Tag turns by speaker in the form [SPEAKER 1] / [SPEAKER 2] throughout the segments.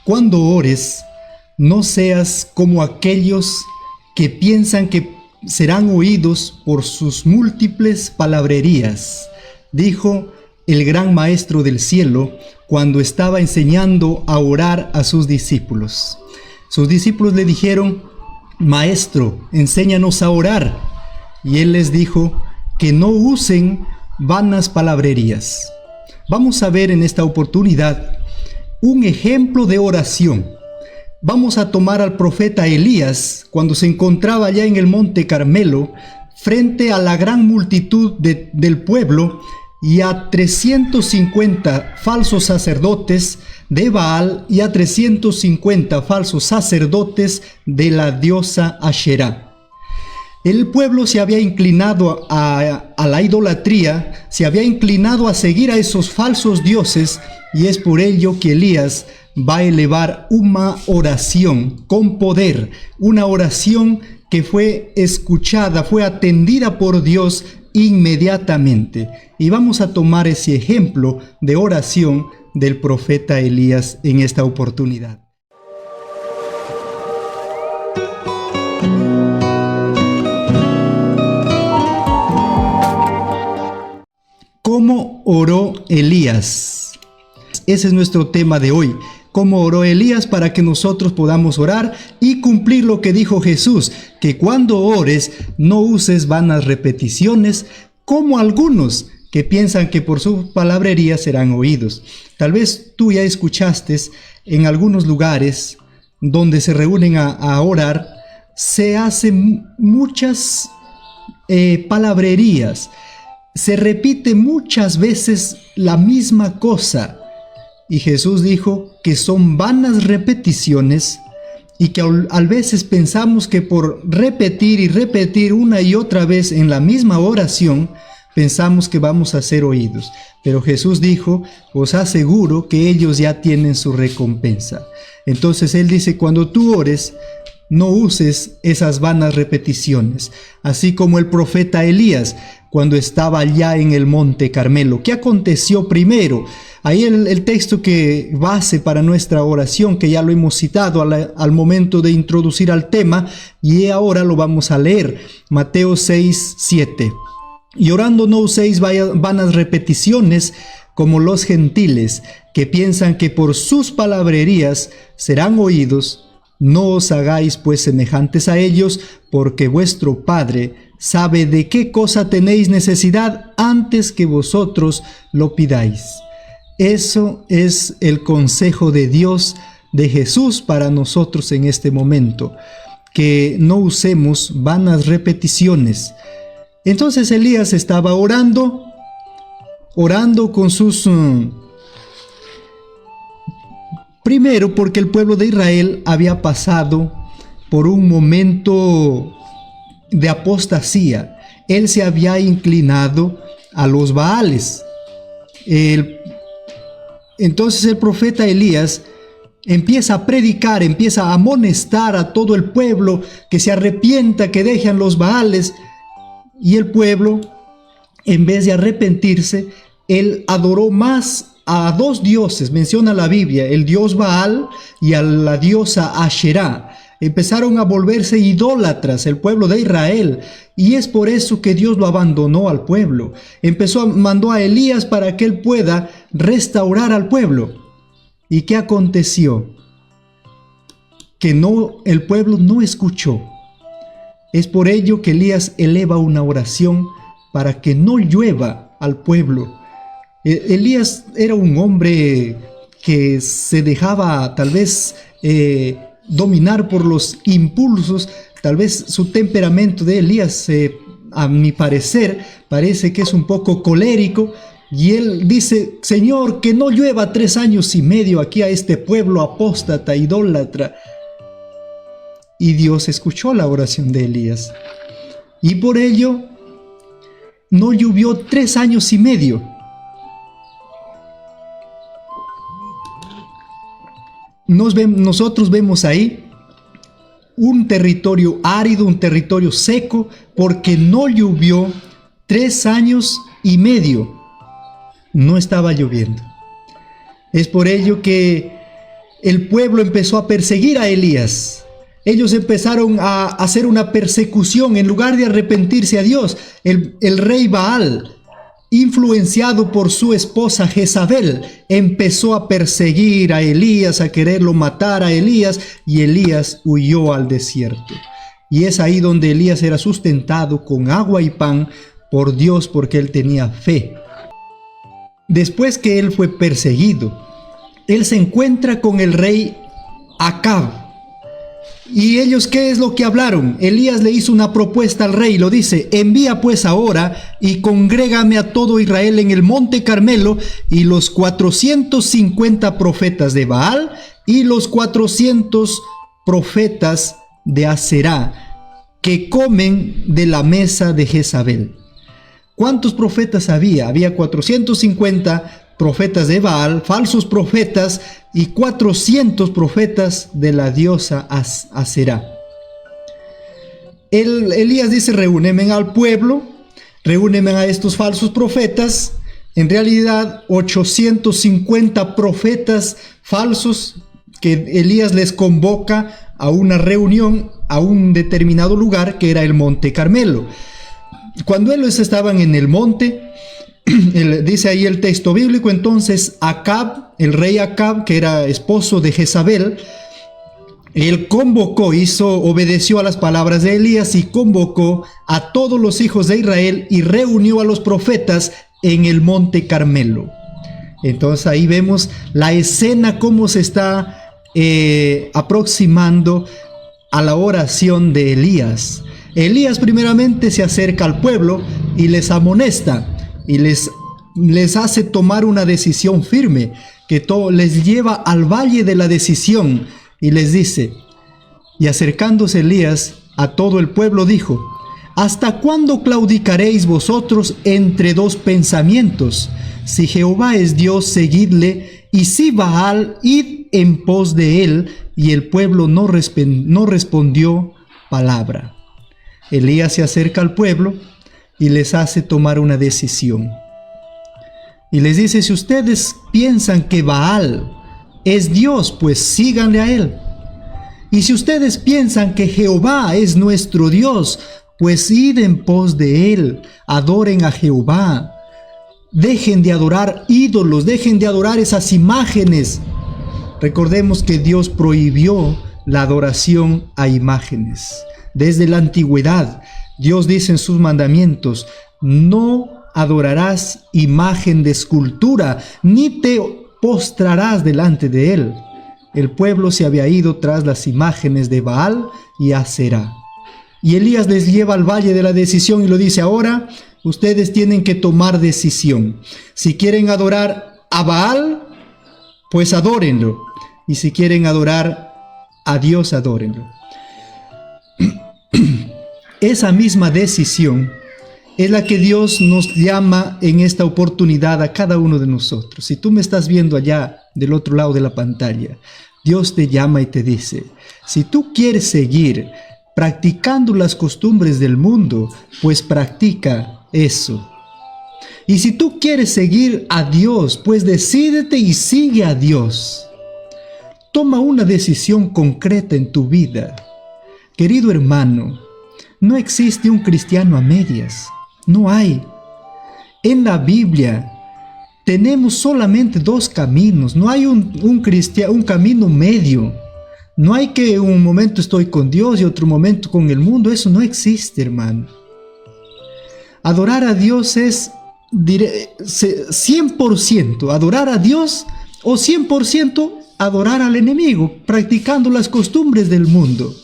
[SPEAKER 1] Cuando ores, no seas como aquellos que piensan que serán oídos por sus múltiples palabrerías, dijo el gran Maestro del cielo cuando estaba enseñando a orar a sus discípulos. Sus discípulos le dijeron: Maestro, enséñanos a orar. Y él les dijo que no usen vanas palabrerías. Vamos a ver en esta oportunidad un ejemplo de oración. Vamos a tomar al profeta Elías cuando se encontraba allá en el monte Carmelo frente a la gran multitud del pueblo y a 350 falsos sacerdotes de Baal y a 350 falsos sacerdotes de la diosa Asherá. El pueblo se había inclinado a la idolatría, se había inclinado a seguir a esos falsos dioses, y es por ello que Elías va a elevar una oración con poder, una oración que fue escuchada, fue atendida por Dios inmediatamente. Y vamos a tomar ese ejemplo de oración del profeta Elías en esta oportunidad. ¿Cómo oró Elías? Ese es nuestro tema de hoy. ¿Cómo oró Elías para que nosotros podamos orar y cumplir lo que dijo Jesús? Que cuando ores no uses vanas repeticiones como algunos que piensan que por su palabrería serán oídos. Tal vez tú ya escuchaste en algunos lugares donde se reúnen a orar, se hacen muchas palabrerías. Se repite muchas veces la misma cosa. Y Jesús dijo que son vanas repeticiones y que a veces pensamos que por repetir y repetir una y otra vez en la misma oración, pensamos que vamos a ser oídos. Pero Jesús dijo: os aseguro que ellos ya tienen su recompensa. Entonces Él dice: cuando tú ores, no uses esas vanas repeticiones. Así como el profeta Elías, cuando estaba allá en el monte Carmelo. ¿Qué aconteció primero? Ahí el texto que base para nuestra oración, que ya lo hemos citado al momento de introducir al tema, y ahora lo vamos a leer. Mateo 6, 7. Y orando no uséis vanas repeticiones como los gentiles, que piensan que por sus palabrerías serán oídos. No os hagáis pues semejantes a ellos, porque vuestro Padre sabe de qué cosa tenéis necesidad antes que vosotros lo pidáis. Eso es el consejo de Dios, de Jesús para nosotros en este momento, que no usemos vanas repeticiones. Entonces Elías estaba orando con sus... Primero, porque el pueblo de Israel había pasado por un momento de apostasía. Él se había inclinado a los Baales. Entonces el profeta Elías empieza a predicar, empieza a amonestar a todo el pueblo que se arrepienta, que dejen los Baales. Y el pueblo, en vez de arrepentirse, él adoró más a dos dioses, menciona la Biblia, el dios Baal y a la diosa Asherá. Empezaron a volverse idólatras el pueblo de Israel, y es por eso que Dios lo abandonó al pueblo. Mandó a Elías para que él pueda restaurar al pueblo. ¿Y qué aconteció? Que el pueblo no escuchó. Es por ello que Elías eleva una oración para que no llueva al pueblo. Elías era un hombre que se dejaba tal vez dominar por los impulsos. Tal vez su temperamento de Elías, a mi parecer, parece que es un poco colérico. Y él dice: Señor, que no llueva 3 años y medio aquí a este pueblo apóstata, idólatra. Y Dios escuchó la oración de Elías. Y por ello no llovió 3 años y medio. Nosotros vemos ahí un territorio árido, un territorio seco, porque no llovió 3 años y medio. No estaba lloviendo. Es por ello que el pueblo empezó a perseguir a Elías. Ellos empezaron a hacer una persecución en lugar de arrepentirse a Dios. El rey Baal, influenciado por su esposa Jezabel, empezó a perseguir a Elías, a quererlo matar a Elías, y Elías huyó al desierto. Y es ahí donde Elías era sustentado con agua y pan por Dios, porque él tenía fe. Después que él fue perseguido, él se encuentra con el rey Acab. ¿Y ellos qué es lo que hablaron? Elías le hizo una propuesta al rey, lo dice: envía pues ahora y congrégame a todo Israel en el monte Carmelo, y los 450 profetas de Baal y los 400 profetas de Aserá, que comen de la mesa de Jezabel. ¿Cuántos profetas había? Había 450 profetas de Baal, falsos profetas, y 400 profetas de la diosa Aserá. Elías dice: reúneme al pueblo, reúneme a estos falsos profetas. En realidad 850 profetas falsos que Elías les convoca a una reunión a un determinado lugar, que era el monte Carmelo. Cuando ellos estaban en el monte, dice ahí el texto bíblico, entonces Acab, el rey Acab, que era esposo de Jezabel, él obedeció a las palabras de Elías y convocó a todos los hijos de Israel y reunió a los profetas en el monte Carmelo. Entonces ahí vemos la escena, cómo se está aproximando a la oración de Elías. Elías primeramente se acerca al pueblo y les amonesta y les hace tomar una decisión firme, que les lleva al valle de la decisión, y les dice: y acercándose Elías a todo el pueblo dijo: ¿hasta cuándo claudicaréis vosotros entre dos pensamientos? Si Jehová es Dios, seguidle, y si Baal, id en pos de él. Y el pueblo no respondió palabra. Elías se acerca al pueblo y les hace tomar una decisión. Y les dice: si ustedes piensan que Baal es Dios, pues síganle a él. Y si ustedes piensan que Jehová es nuestro Dios, pues id en pos de él, adoren a Jehová. Dejen de adorar ídolos, dejen de adorar esas imágenes. Recordemos que Dios prohibió la adoración a imágenes. Desde la antigüedad, Dios dice en sus mandamientos: no adorarás imagen de escultura, ni te postrarás delante de él. El pueblo se había ido tras las imágenes de Baal y Aserá. Y Elías les lleva al valle de la decisión y lo dice: ahora ustedes tienen que tomar decisión. Si quieren adorar a Baal, pues adórenlo. Y si quieren adorar a Dios, adórenlo. Esa misma decisión es la que Dios nos llama en esta oportunidad a cada uno de nosotros. Si tú me estás viendo allá del otro lado de la pantalla, Dios te llama y te dice: si tú quieres seguir practicando las costumbres del mundo, pues practica eso. Y si tú quieres seguir a Dios, pues decídete y sigue a Dios. Toma una decisión concreta en tu vida. Querido hermano, no existe un cristiano a medias. No hay. En la Biblia tenemos solamente dos caminos. No hay un camino medio. No hay que un momento estoy con Dios y otro momento con el mundo. Eso no existe, hermano. Adorar a Dios es 100% adorar a Dios, o 100% adorar al enemigo, practicando las costumbres del mundo.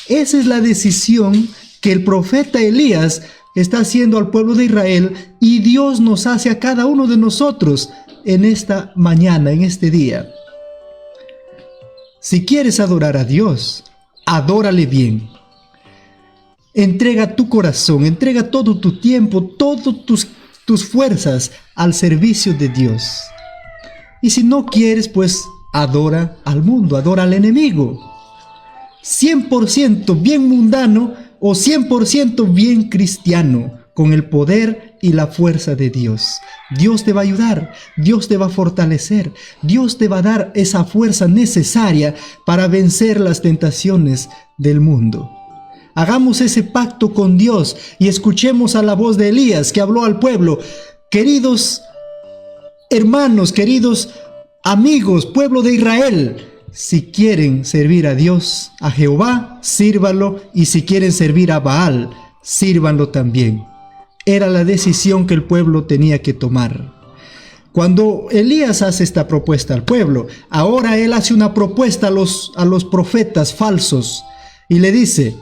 [SPEAKER 1] Esa es la decisión que el profeta Elías está haciendo al pueblo de Israel, y Dios nos hace a cada uno de nosotros en esta mañana, en este día. Si quieres adorar a Dios, adórale bien. Entrega tu corazón, entrega todo tu tiempo, todas tus fuerzas al servicio de Dios. Y si no quieres, pues adora al mundo, adora al enemigo. 100% bien mundano o 100% bien cristiano, con el poder y la fuerza de Dios. Dios te va a ayudar, Dios te va a fortalecer, Dios te va a dar esa fuerza necesaria para vencer las tentaciones del mundo. Hagamos ese pacto con Dios y escuchemos a la voz de Elías que habló al pueblo. Queridos hermanos, queridos amigos, pueblo de Israel, si quieren servir a Dios, a Jehová, sírvanlo, y si quieren servir a Baal, sírvanlo también. Era la decisión que el pueblo tenía que tomar. Cuando Elías hace esta propuesta al pueblo, ahora él hace una propuesta a los profetas falsos y le dice: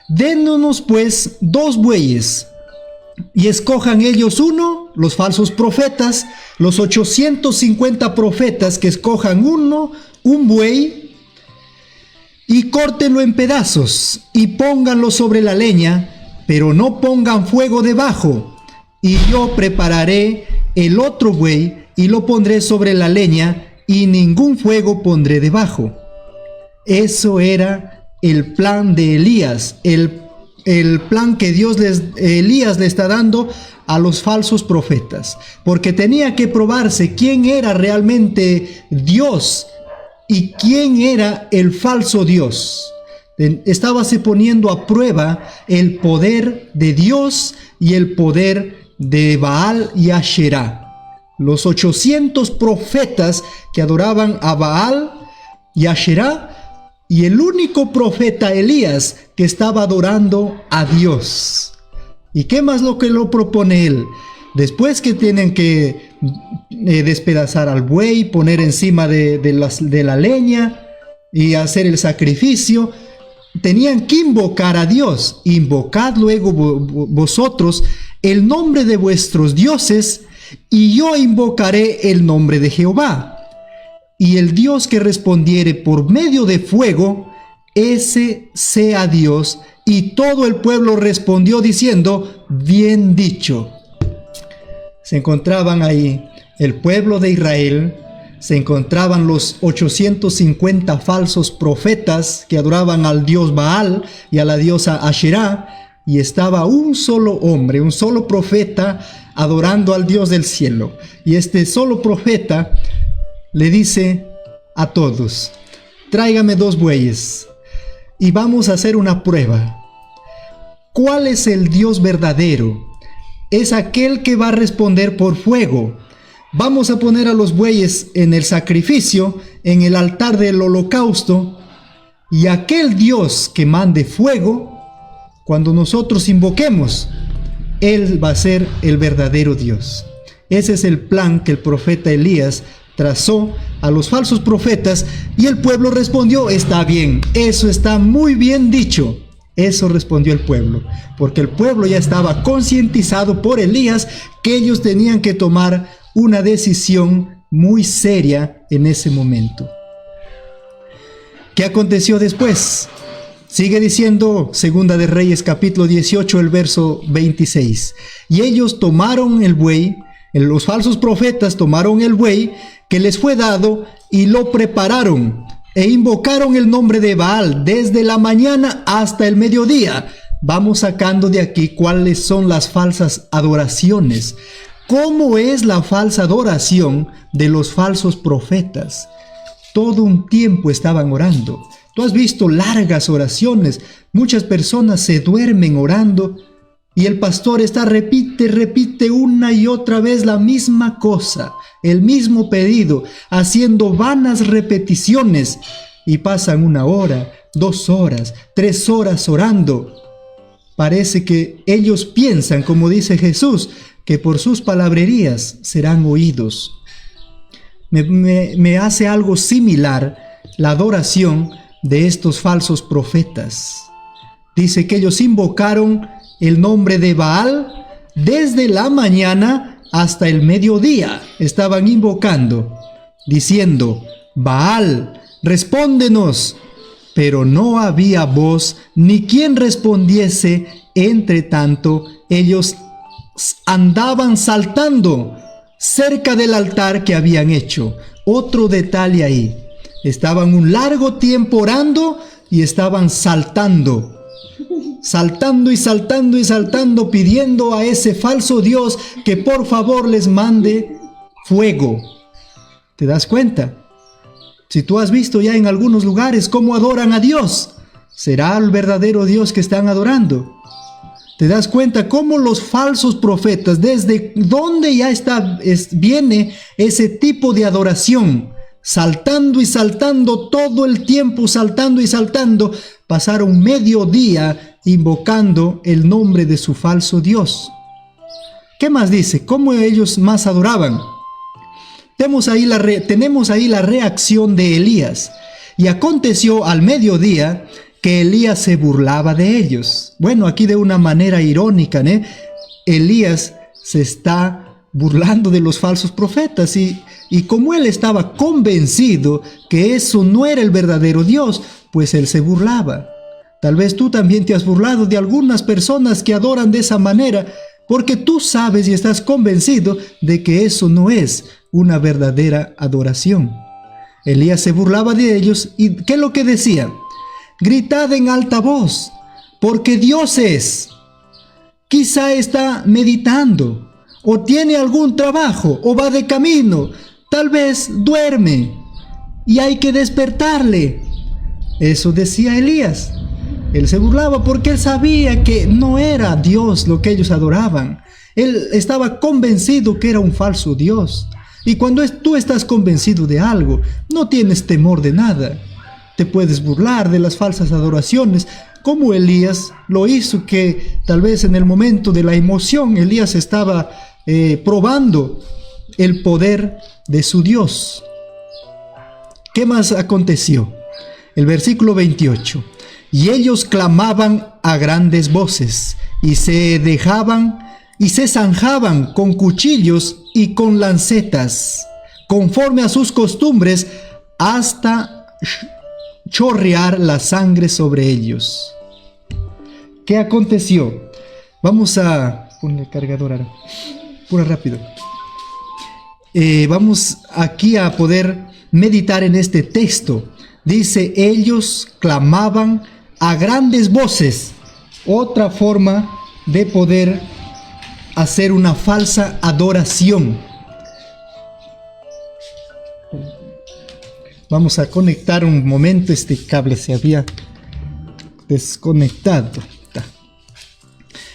[SPEAKER 1] dénnos pues 2 bueyes, y escojan ellos uno, los falsos profetas, los 850 profetas que escojan un buey, y córtenlo en pedazos y pónganlo sobre la leña, pero no pongan fuego debajo, y yo prepararé el otro buey y lo pondré sobre la leña, y ningún fuego pondré debajo. Eso era el plan de Elías, el plan que Elías le está dando a los falsos profetas, porque tenía que probarse quién era realmente Dios y quién era el falso Dios. Estábase poniendo a prueba el poder de Dios y el poder de Baal y Asherá. Los 800 profetas que adoraban a Baal y Asherá, y el único profeta Elías que estaba adorando a Dios. ¿Y qué más lo que lo propone él? Después que tienen que despedazar al buey, poner encima de la leña y hacer el sacrificio, tenían que invocar a Dios. Invocad luego vosotros el nombre de vuestros dioses, y yo invocaré el nombre de Jehová. Y el Dios que respondiere por medio de fuego, ese sea Dios. Y todo el pueblo respondió diciendo: bien dicho. Se encontraban ahí el pueblo de Israel, se encontraban los 850 falsos profetas que adoraban al dios Baal y a la diosa Asherá, y estaba un solo hombre, un solo profeta adorando al Dios del cielo. Y este solo profeta le dice a todos: tráigame 2 bueyes y vamos a hacer una prueba. ¿Cuál es el Dios verdadero? Es aquel que va a responder por fuego. Vamos a poner a los bueyes en el sacrificio, en el altar del holocausto, y aquel Dios que mande fuego, cuando nosotros invoquemos, Él va a ser el verdadero Dios. Ese es el plan que el profeta Elías trazó a los falsos profetas, y el pueblo respondió: está bien, eso está muy bien dicho. Eso respondió el pueblo, porque el pueblo ya estaba concientizado por Elías que ellos tenían que tomar una decisión muy seria en ese momento. ¿Qué aconteció después? Sigue diciendo Segunda de Reyes capítulo 18, el verso 26. Y ellos tomaron el buey, los falsos profetas tomaron el buey que les fue dado y lo prepararon, e invocaron el nombre de Baal desde la mañana hasta el mediodía. Vamos sacando de aquí cuáles son las falsas adoraciones. ¿Cómo es la falsa adoración de los falsos profetas? Todo un tiempo estaban orando. Tú has visto largas oraciones. Muchas personas se duermen orando y el pastor repite una y otra vez la misma cosa, el mismo pedido, haciendo vanas repeticiones, y pasan 1 hora, 2 horas, 3 horas orando. Parece que ellos piensan, como dice Jesús, que por sus palabrerías serán oídos. Me hace algo similar la adoración de estos falsos profetas. Dice que ellos invocaron el nombre de Baal desde la mañana hasta el mediodía. Estaban invocando, diciendo: Baal, respóndenos. Pero no había voz ni quien respondiese. Entre tanto, ellos andaban saltando cerca del altar que habían hecho. Otro detalle ahí: estaban un largo tiempo orando y estaban saltando. saltando y saltando y saltando, pidiendo a ese falso Dios que por favor les mande fuego. ¿Te das cuenta? Si tú has visto ya en algunos lugares cómo adoran a Dios, ¿será el verdadero Dios que están adorando? ¿Te das cuenta cómo los falsos profetas, desde dónde ya viene ese tipo de adoración? Saltando y saltando todo el tiempo, saltando y saltando, pasaron medio día invocando el nombre de su falso Dios. ¿Qué más dice? ¿Cómo ellos más adoraban? Tenemos ahí la reacción de Elías. Y aconteció al mediodía que Elías se burlaba de ellos. Bueno, aquí de una manera irónica, ¿no? Elías se está burlando de los falsos profetas y como él estaba convencido que eso no era el verdadero Dios, pues él se burlaba. Tal vez tú también te has burlado de algunas personas que adoran de esa manera, porque tú sabes y estás convencido de que eso no es una verdadera adoración. Elías se burlaba de ellos y ¿qué es lo que decía? Gritad en alta voz, porque Dios es. Quizá está meditando, o tiene algún trabajo, o va de camino, tal vez duerme, y hay que despertarle. Eso decía Elías. Él se burlaba porque él sabía que no era Dios lo que ellos adoraban. Él estaba convencido que era un falso Dios. Y cuando tú estás convencido de algo, no tienes temor de nada. Te puedes burlar de las falsas adoraciones, como Elías lo hizo, que tal vez en el momento de la emoción, Elías estaba probando el poder de su Dios. ¿Qué más aconteció? El versículo 28. Y ellos clamaban a grandes voces, y se zanjaban con cuchillos y con lancetas, conforme a sus costumbres, hasta chorrear la sangre sobre ellos. ¿Qué aconteció? Vamos a poner el cargador ahora. Pura rápido. Vamos aquí a poder meditar en este texto. Dice, ellos clamaban a grandes voces. Otra forma de poder hacer una falsa adoración. Vamos a conectar un momento, este cable se había desconectado.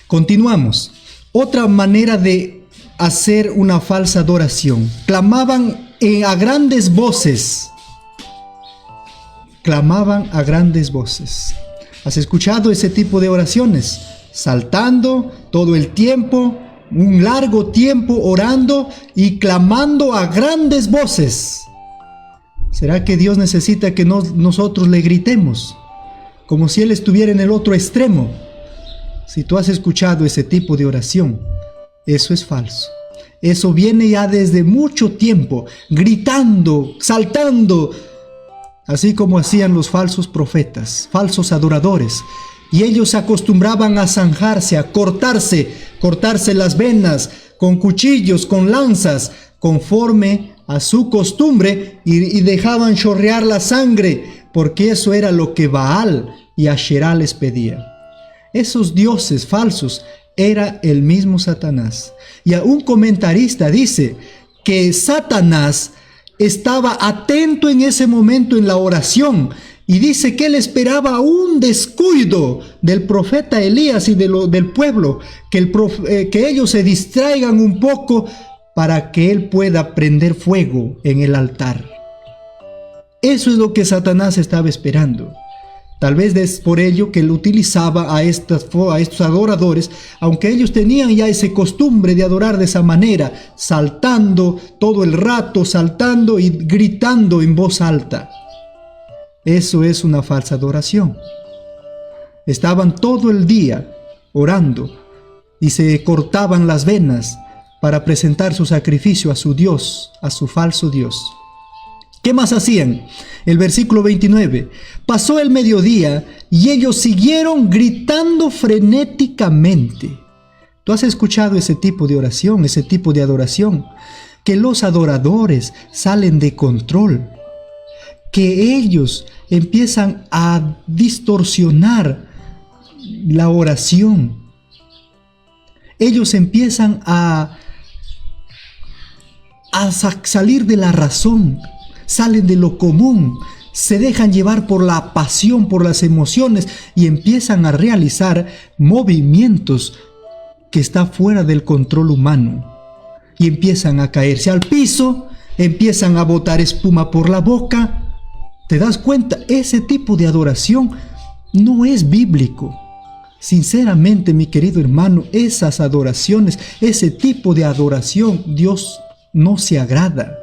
[SPEAKER 1] Continuamos. Otra manera de hacer una falsa adoración. Clamaban a grandes voces. Clamaban a grandes voces. ¿Has escuchado ese tipo de oraciones? Saltando todo el tiempo, un largo tiempo orando y clamando a grandes voces. ¿Será que Dios necesita que nosotros le gritemos? Como si Él estuviera en el otro extremo. Si tú has escuchado ese tipo de oración, eso es falso. Eso viene ya desde mucho tiempo, gritando, saltando, así como hacían los falsos profetas, falsos adoradores. Y ellos acostumbraban a zanjarse, a cortarse las venas con cuchillos, con lanzas, conforme a su costumbre, y dejaban chorrear la sangre, porque eso era lo que Baal y Asherá les pedía. Esos dioses falsos era el mismo Satanás. Y a un comentarista dice que Satanás estaba atento en ese momento en la oración, y dice que él esperaba un descuido del profeta Elías y del pueblo, que ellos se distraigan un poco para que él pueda prender fuego en el altar. Eso es lo que Satanás estaba esperando. Tal vez es por ello que él utilizaba a estos adoradores, aunque ellos tenían ya esa costumbre de adorar de esa manera, saltando todo el rato, saltando y gritando en voz alta. Eso es una falsa adoración. Estaban todo el día orando y se cortaban las venas para presentar su sacrificio a su Dios, a su falso Dios. ¿Qué más hacían? El versículo 29. Pasó el mediodía y ellos siguieron gritando frenéticamente. ¿Tú has escuchado ese tipo de oración, ese tipo de adoración? Que los adoradores salen de control, que ellos empiezan a distorsionar la oración. Ellos empiezan a salir de la razón, salen de lo común, se dejan llevar por la pasión, por las emociones y empiezan a realizar movimientos que están fuera del control humano. Y empiezan a caerse al piso, empiezan a botar espuma por la boca. ¿Te das cuenta? Ese tipo de adoración no es bíblico. Sinceramente, mi querido hermano, esas adoraciones, ese tipo de adoración, Dios no se agrada.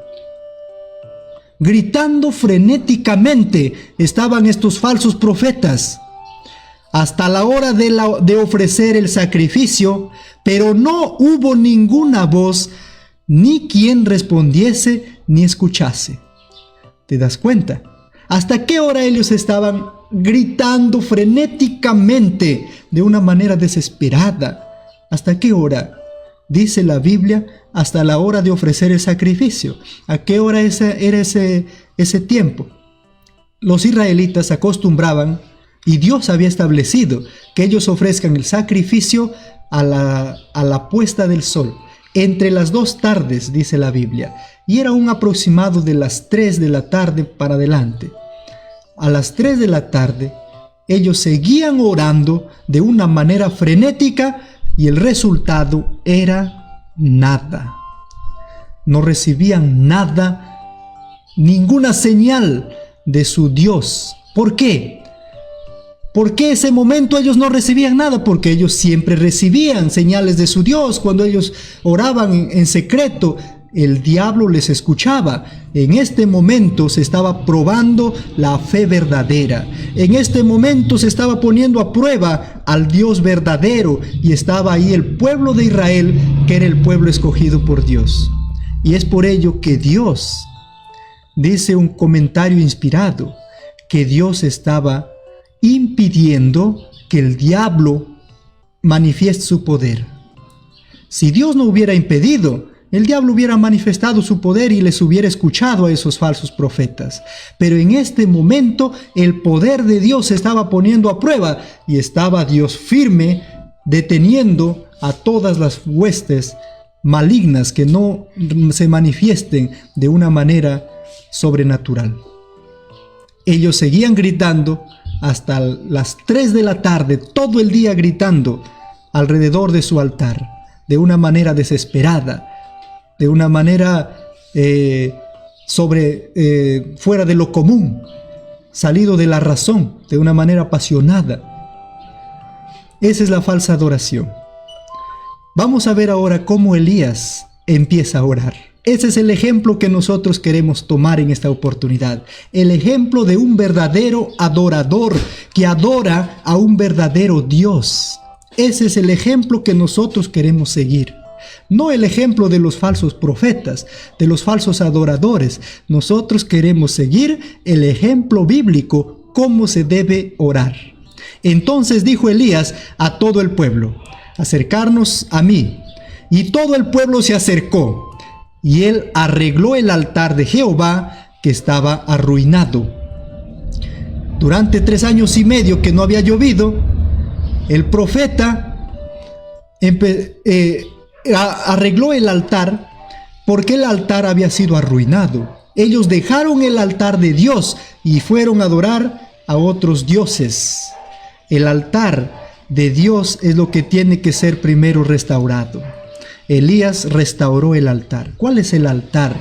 [SPEAKER 1] Gritando frenéticamente estaban estos falsos profetas hasta la hora de ofrecer el sacrificio, pero no hubo ninguna voz, ni quien respondiese ni escuchase. ¿Te das cuenta? ¿Hasta qué hora ellos estaban gritando frenéticamente de una manera desesperada? ¿Hasta qué hora? Dice la Biblia, hasta la hora de ofrecer el sacrificio. ¿A qué hora era ese tiempo? Los israelitas acostumbraban, y Dios había establecido, que ellos ofrezcan el sacrificio a la puesta del sol, entre las 2 tardes, dice la Biblia, y era un aproximado de las 3 de la tarde para adelante. A las 3 de la tarde, ellos seguían orando de una manera frenética y el resultado era nada. No recibían nada, ninguna señal de su Dios. ¿Por qué? ¿Por qué ese momento ellos no recibían nada? Porque ellos siempre recibían señales de su Dios. Cuando ellos oraban en secreto, el diablo les escuchaba. En este momento se estaba probando la fe verdadera. En este momento se estaba poniendo a prueba al Dios verdadero. Y estaba ahí el pueblo de Israel, que era el pueblo escogido por Dios. Y es por ello que Dios, dice un comentario inspirado, que Dios estaba impidiendo que el diablo manifieste su poder. Si Dios no hubiera impedido, el diablo hubiera manifestado su poder y les hubiera escuchado a esos falsos profetas. Pero en este momento el poder de Dios se estaba poniendo a prueba y estaba Dios firme, deteniendo a todas las huestes malignas que no se manifiesten de una manera sobrenatural. Ellos seguían gritando hasta las 3 de la tarde, todo el día gritando alrededor de su altar, de una manera desesperada, de una manera fuera de lo común, salido de la razón, de una manera apasionada. Esa es la falsa adoración. Vamos a ver ahora cómo Elías empieza a orar. Ese es el ejemplo que nosotros queremos tomar en esta oportunidad. El ejemplo de un verdadero adorador que adora a un verdadero Dios. Ese es el ejemplo que nosotros queremos seguir. No el ejemplo de los falsos profetas, de los falsos adoradores. Nosotros queremos seguir el ejemplo bíblico, cómo se debe orar. Entonces dijo Elías a todo el pueblo: acercarnos a mí. Y todo el pueblo se acercó. Y él arregló el altar de Jehová que estaba arruinado. Durante 3 años y medio que no había llovido, el profeta arregló el altar porque el altar había sido arruinado. Ellos dejaron el altar de Dios y fueron a adorar a otros dioses. El altar de Dios es lo que tiene que ser primero restaurado. Elías restauró el altar. ¿Cuál es el altar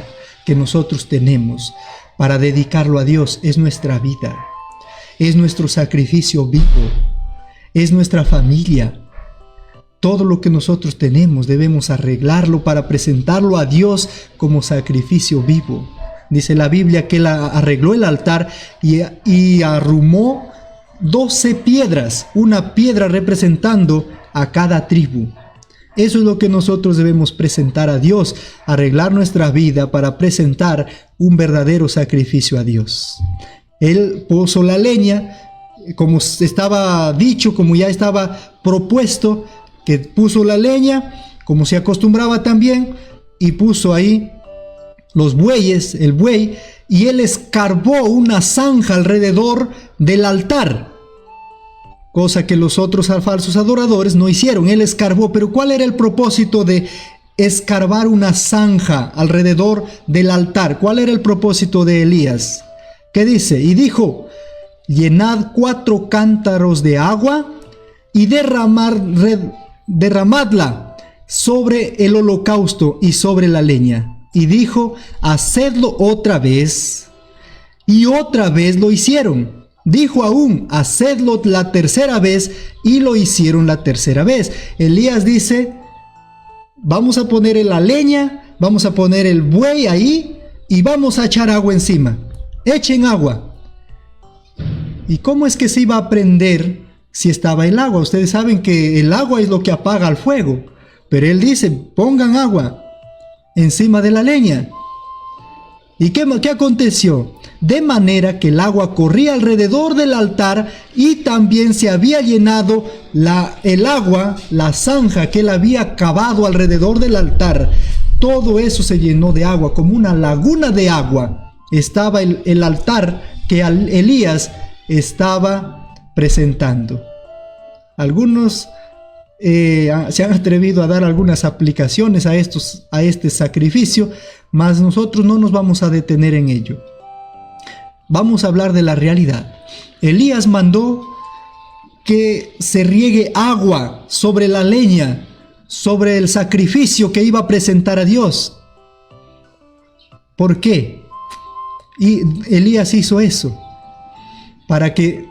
[SPEAKER 1] que nosotros tenemos para dedicarlo a Dios? Es nuestra vida, es nuestro sacrificio vivo, es nuestra familia. Todo lo que nosotros tenemos debemos arreglarlo para presentarlo a Dios como sacrificio vivo. Dice la Biblia que él arregló el altar y arrumó 12 piedras, una piedra representando a cada tribu. Eso es lo que nosotros debemos presentar a Dios, arreglar nuestra vida para presentar un verdadero sacrificio a Dios. Él puso la leña, como estaba dicho, como ya estaba propuesto, que puso la leña, como se acostumbraba también, y puso ahí los bueyes, el buey, y él escarbó una zanja alrededor del altar. cosa que los otros falsos adoradores no hicieron. Él escarbó, pero ¿cuál era el propósito de escarbar una zanja alrededor del altar? ¿Cuál era el propósito de Elías? ¿Qué dice? Y dijo: llenad 4 cántaros de agua y derramadla sobre el holocausto y sobre la leña. Y dijo: hacedlo otra vez. Y otra vez lo hicieron. Dijo aún: hacedlo la tercera vez. Y lo hicieron la tercera vez. Elías dice: vamos a poner la leña, vamos a poner el buey ahí y vamos a echar agua encima. Echen agua. ¿Y cómo es que se iba a prender si estaba el agua? Ustedes saben que el agua es lo que apaga el fuego. Pero él dice: pongan agua encima de la leña. ¿Y qué aconteció? De manera que el agua corría alrededor del altar, y también se había llenado el agua, la zanja que él había cavado alrededor del altar. Todo eso se llenó de agua, como una laguna de agua. Estaba el altar que Elías estaba presentando. Algunos se han atrevido a dar algunas aplicaciones a este sacrificio, mas nosotros no nos vamos a detener en ello. Vamos a hablar de la realidad. Elías mandó que se riegue agua sobre la leña, sobre el sacrificio que iba a presentar a Dios. ¿Por qué? Y Elías hizo eso para que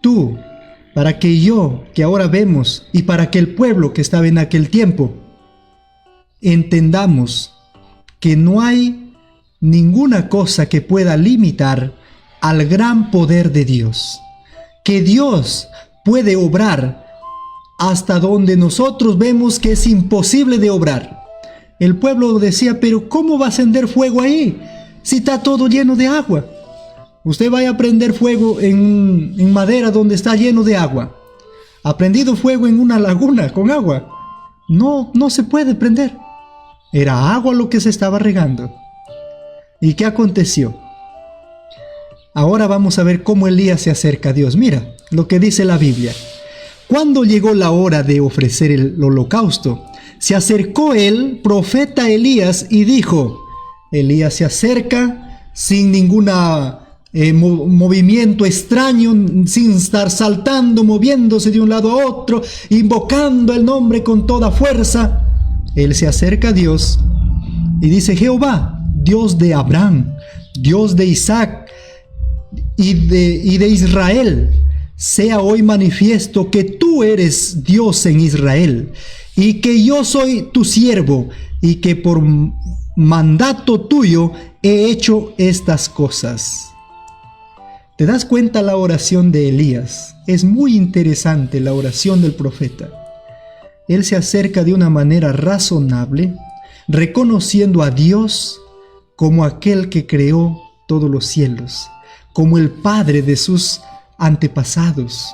[SPEAKER 1] tú, para que yo, que ahora vemos, y para que el pueblo que estaba en aquel tiempo, entendamos que no hay ninguna cosa que pueda limitar al gran poder de Dios. Que Dios puede obrar hasta donde nosotros vemos que es imposible de obrar. El pueblo decía: pero ¿cómo va a encender fuego ahí si está todo lleno de agua? Usted vaya a prender fuego en madera donde está lleno de agua. ¿Ha prendido fuego en una laguna con agua? No se puede prender. Era agua lo que se estaba regando. ¿Y qué aconteció? Ahora vamos a ver cómo Elías se acerca a Dios. Mira lo que dice la Biblia. Cuando llegó la hora de ofrecer el holocausto, se acercó el profeta Elías y dijo. Elías se acerca sin ninguna movimiento extraño, sin estar saltando, moviéndose de un lado a otro, invocando el nombre con toda fuerza. Él se acerca a Dios y dice: Jehová, Dios de Abraham, Dios de Isaac y de Israel, sea hoy manifiesto que tú eres Dios en Israel, y que yo soy tu siervo, y que por mandato tuyo he hecho estas cosas. ¿Te das cuenta la oración de Elías? Es muy interesante la oración del profeta. Él se acerca de una manera razonable, reconociendo a Dios como aquel que creó todos los cielos, como el Padre de sus antepasados,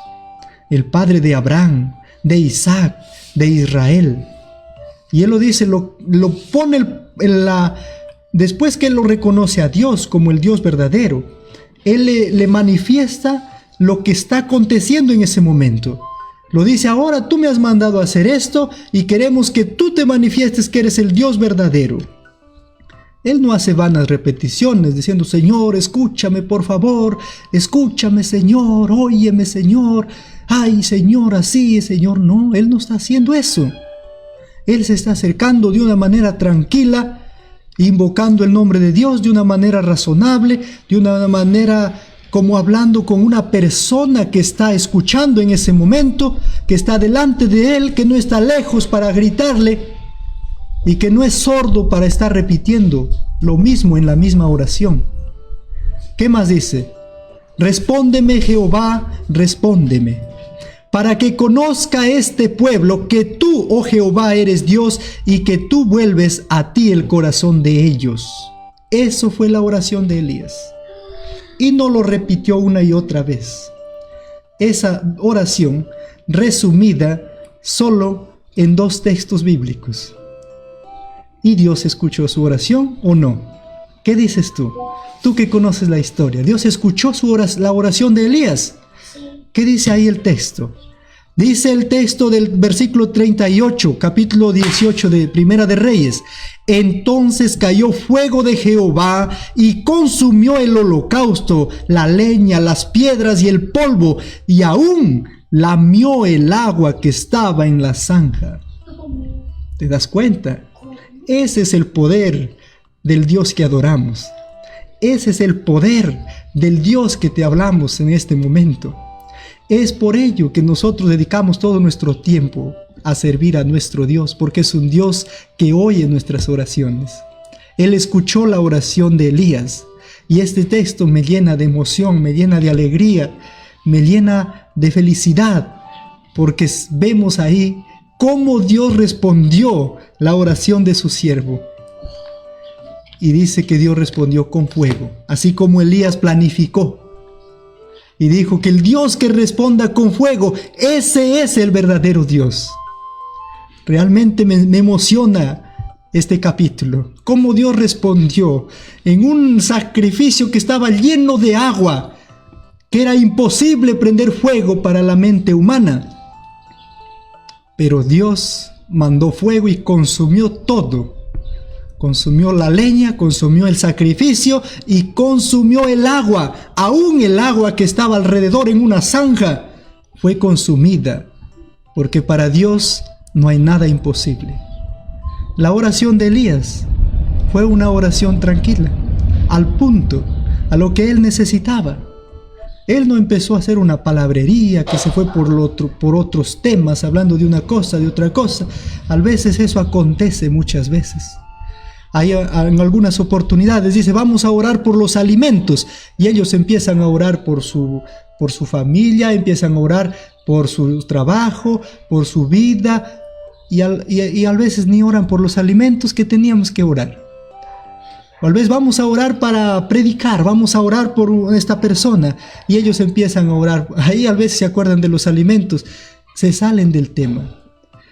[SPEAKER 1] el Padre de Abraham, de Isaac, de Israel. Y él lo dice, lo pone después que él lo reconoce a Dios como el Dios verdadero, él le manifiesta lo que está aconteciendo en ese momento. Lo dice: ahora tú me has mandado a hacer esto y queremos que tú te manifiestes que eres el Dios verdadero. Él no hace vanas repeticiones diciendo: Señor, escúchame por favor, escúchame Señor, óyeme Señor, ay Señor, así Señor. No, él no está haciendo eso. Él se está acercando de una manera tranquila, invocando el nombre de Dios de una manera razonable, de una manera como hablando con una persona que está escuchando en ese momento, que está delante de él, que no está lejos para gritarle y que no es sordo para estar repitiendo lo mismo en la misma oración. ¿Qué más dice? Respóndeme, Jehová, respóndeme, para que conozca este pueblo que tú, oh Jehová, eres Dios y que tú vuelves a ti el corazón de ellos. Eso fue la oración de Elías. Y no lo repitió una y otra vez. Esa oración resumida solo en 2 textos bíblicos. ¿Y Dios escuchó su oración o no? ¿Qué dices tú? Tú que conoces la historia. ¿Dios escuchó la oración de Elías? ¿Qué dice ahí el texto? Dice el texto del versículo 38, capítulo 18 de Primera de Reyes. Entonces cayó fuego de Jehová y consumió el holocausto, la leña, las piedras y el polvo, y aún lamió el agua que estaba en la zanja. ¿Te das cuenta? Ese es el poder del Dios que adoramos. Ese es el poder del Dios que te hablamos en este momento. Es por ello que nosotros dedicamos todo nuestro tiempo a servir a nuestro Dios, porque es un Dios que oye nuestras oraciones. Él escuchó la oración de Elías, y este texto me llena de emoción, me llena de alegría, me llena de felicidad, porque vemos ahí cómo Dios respondió la oración de su siervo. Y dice que Dios respondió con fuego, así como Elías planificó. Y dijo que el Dios que responda con fuego, ese es el verdadero Dios. Realmente me emociona este capítulo. Cómo Dios respondió en un sacrificio que estaba lleno de agua, que era imposible prender fuego para la mente humana. Pero Dios mandó fuego y consumió todo. Consumió la leña, consumió el sacrificio y consumió el agua. Aún el agua que estaba alrededor en una zanja fue consumida, porque para Dios no hay nada imposible. La oración de Elías fue una oración tranquila, al punto, a lo que él necesitaba. Él no empezó a hacer una palabrería que se fue por otros temas, hablando de una cosa, de otra cosa. A veces eso acontece muchas veces. Hay en algunas oportunidades, dice, vamos a orar por los alimentos, y ellos empiezan a orar por su familia, empiezan a orar por su trabajo, por su vida, y a veces ni oran por los alimentos que teníamos que orar. O a veces vamos a orar para predicar, vamos a orar por esta persona, y ellos empiezan a orar, ahí a veces se acuerdan de los alimentos, se salen del tema.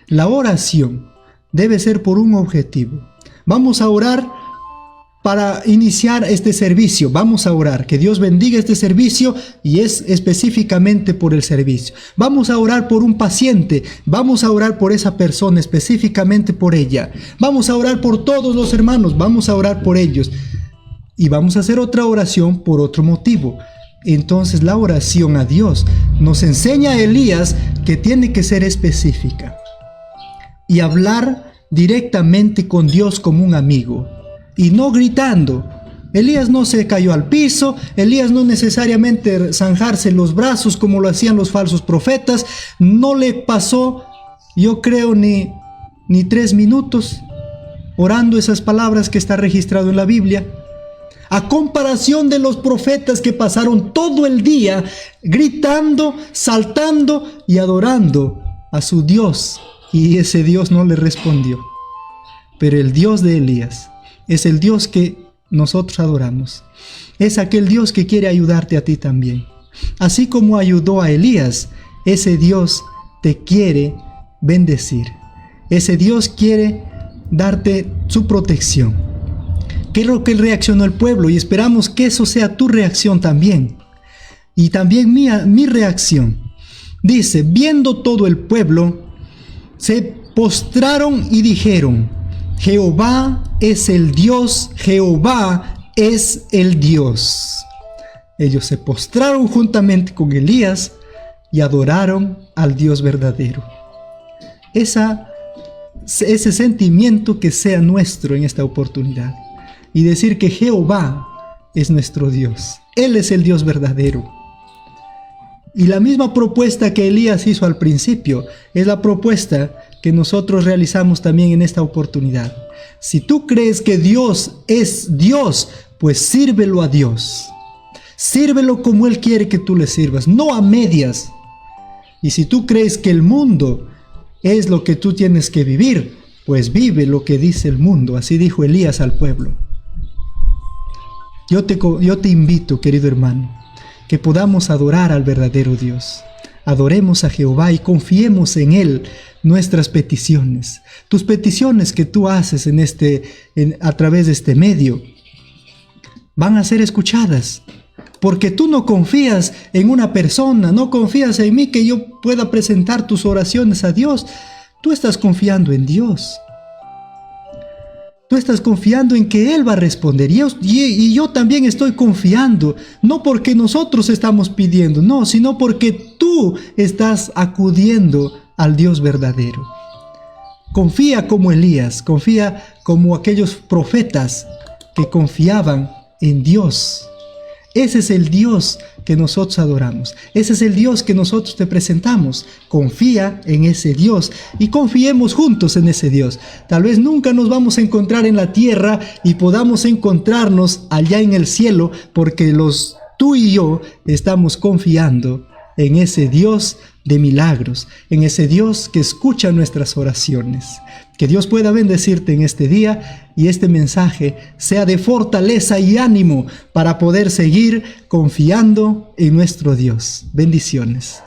[SPEAKER 1] La oración debe ser por un objetivo. Vamos a orar para iniciar este servicio. Vamos a orar que Dios bendiga este servicio, y es específicamente por el servicio. Vamos a orar por un paciente. Vamos a orar por esa persona, específicamente por ella. Vamos a orar por todos los hermanos. Vamos a orar por ellos. Y vamos a hacer otra oración por otro motivo. Entonces la oración a Dios nos enseña a Elías que tiene que ser específica y hablar directamente con Dios como un amigo, y no gritando. Elías no se cayó al piso, Elías no necesariamente zanjarse los brazos como lo hacían los falsos profetas. No le pasó, yo creo, ni 3 minutos orando esas palabras que está registrado en la Biblia, a comparación de los profetas que pasaron todo el día gritando, saltando y adorando a su Dios. Y ese Dios no le respondió. Pero el Dios de Elías es el Dios que nosotros adoramos. Es aquel Dios que quiere ayudarte a ti también. Así como ayudó a Elías, ese Dios te quiere bendecir. Ese Dios quiere darte su protección. ¿Qué es lo que reaccionó el pueblo? Y esperamos que eso sea tu reacción también. Y también mi reacción. Dice, viendo todo el pueblo, se postraron y dijeron, Jehová es el Dios, Jehová es el Dios. Ellos se postraron juntamente con Elías y adoraron al Dios verdadero. Ese sentimiento que sea nuestro en esta oportunidad, y decir que Jehová es nuestro Dios. Él es el Dios verdadero. Y la misma propuesta que Elías hizo al principio es la propuesta que nosotros realizamos también en esta oportunidad. Si tú crees que Dios es Dios, pues sírvelo a Dios. Sírvelo como Él quiere que tú le sirvas, no a medias. Y si tú crees que el mundo es lo que tú tienes que vivir, pues vive lo que dice el mundo. Así dijo Elías al pueblo. Yo te invito, querido hermano, que podamos adorar al verdadero Dios. Adoremos a Jehová y confiemos en Él nuestras peticiones. Tus peticiones que tú haces a través de este medio van a ser escuchadas. porque tú no confías en una persona, no confías en mí que yo pueda presentar tus oraciones a Dios. Tú estás confiando en Dios. Tú estás confiando en que Él va a responder. Y yo también estoy confiando, no porque nosotros estamos pidiendo, no, sino porque tú estás acudiendo al Dios verdadero. Confía como Elías, confía como aquellos profetas que confiaban en Dios. Ese es el Dios que nosotros adoramos. Ese es el Dios que nosotros te presentamos. Confía en ese Dios y confiemos juntos en ese Dios. Tal vez nunca nos vamos a encontrar en la tierra y podamos encontrarnos allá en el cielo, porque tú y yo estamos confiando en ese Dios de milagros, en ese Dios que escucha nuestras oraciones. Que Dios pueda bendecirte en este día y este mensaje sea de fortaleza y ánimo para poder seguir confiando en nuestro Dios. Bendiciones.